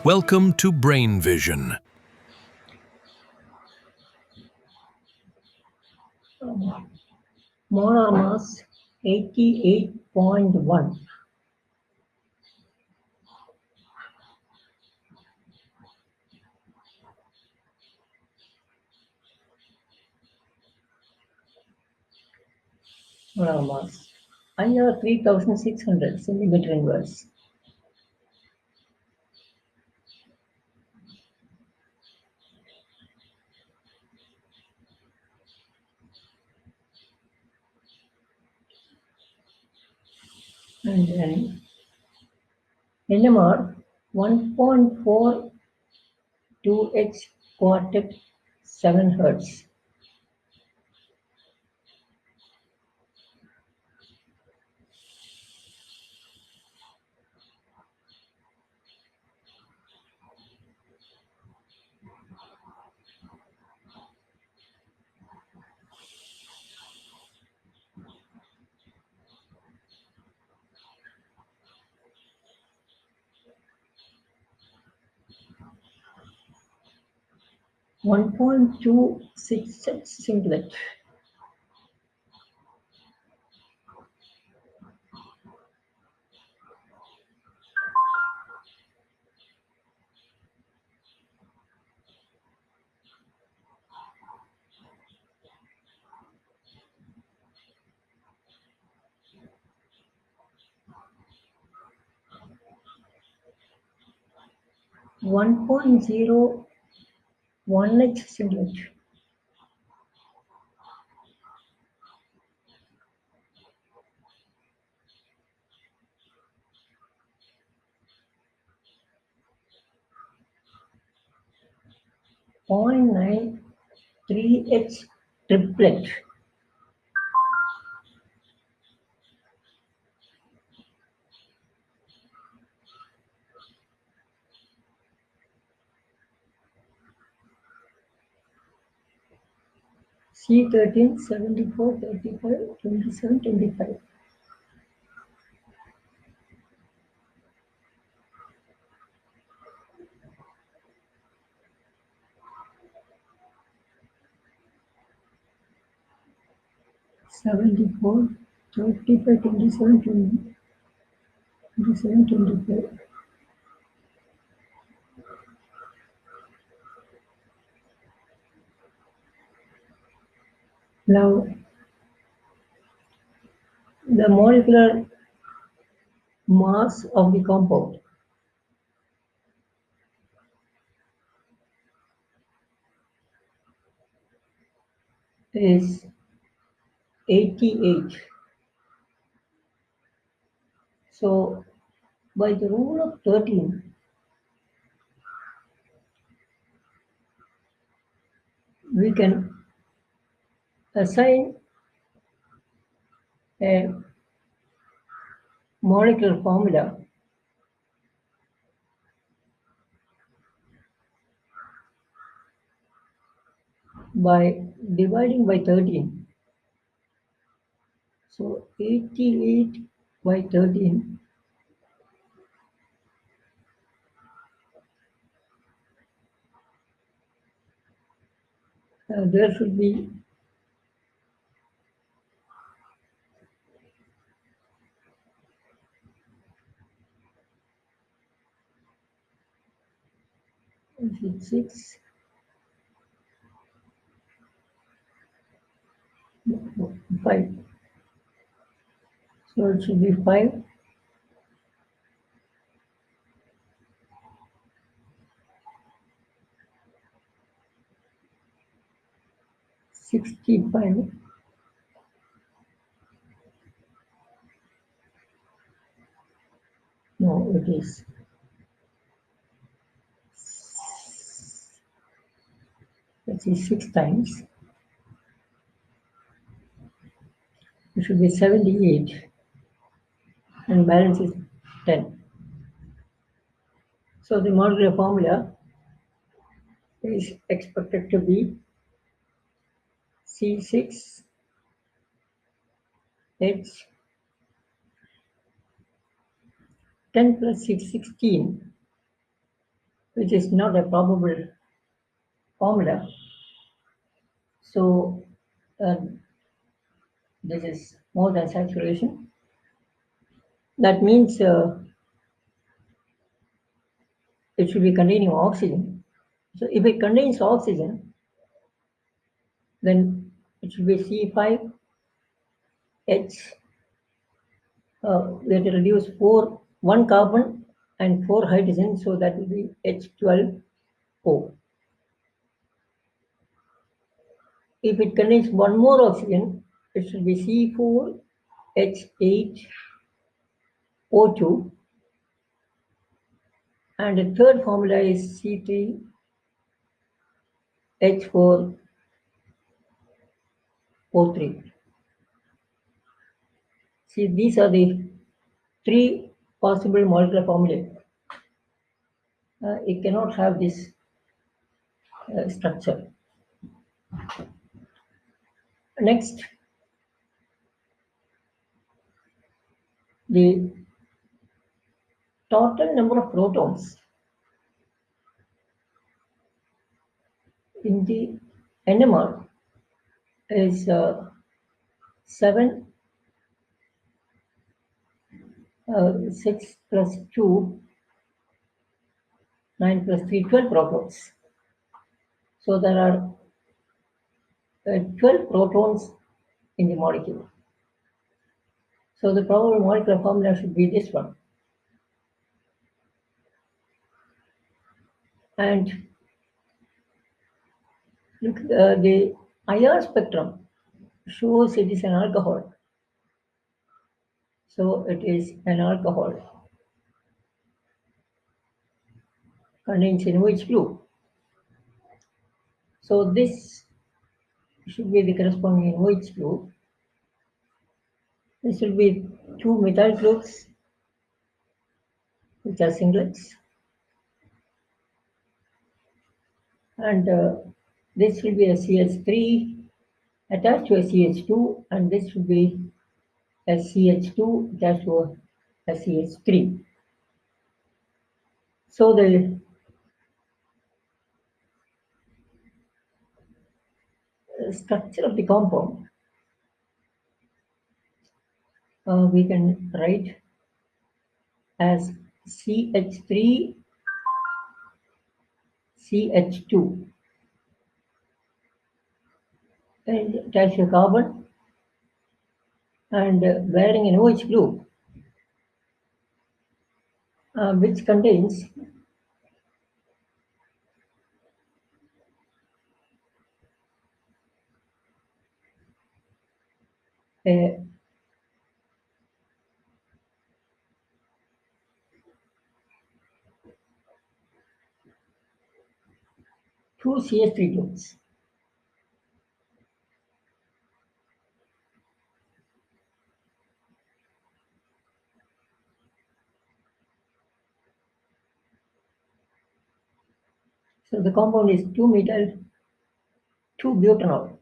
Welcome to Brain Vision. Molar mass 88.1. Molar mass. IR 3600 centimeter inverse. And then NMR 1.42H quartet 7 Hertz. One 1.26 singlet. One 1.01H singlet. Point 93H triplet. C13 74 35 27 25. $74 35 27 20 27 25. Now the molecular mass of the compound is 88. So by the rule of 13, we can assign a molecular formula by dividing by 13. So 88 by 13 there should be six, five. So it should be 5. $65. No, it is let's see 6 times. It should be 78 and balance is 10. So the molecular formula is expected to be C6H 10 plus 6 16 which is not a probable formula. So this is more than saturation. That means it should be containing oxygen. So if it contains oxygen, then it should be C5H. We have to reduce one carbon and 4 hydrogen, so that will be H12O. If it contains one more oxygen, it should be C4H8O2, and the third formula is C3H4O3. See, these are the 3 possible molecular formulae. It cannot have this structure. Next, the total number of protons in the NMR is 7, 6 plus 2, 9 plus 3, 12 protons. So there are 12 protons in the molecule. So the probable molecular formula should be this one. And look, the IR spectrum shows it is an alcohol. So it is an alcohol. Contains an OH group. So this should be the corresponding OH group. This will be 2 methyl groups, which are singlets. And this will be a CH3 attached to a CH2, and this will be a CH2 attached to a CH3. So the structure of the compound, we can write as CH3 CH2 and attached to a carbon and bearing an OH group, which contains a two CH3 groups. So the compound is 2-methyl 2-butanol.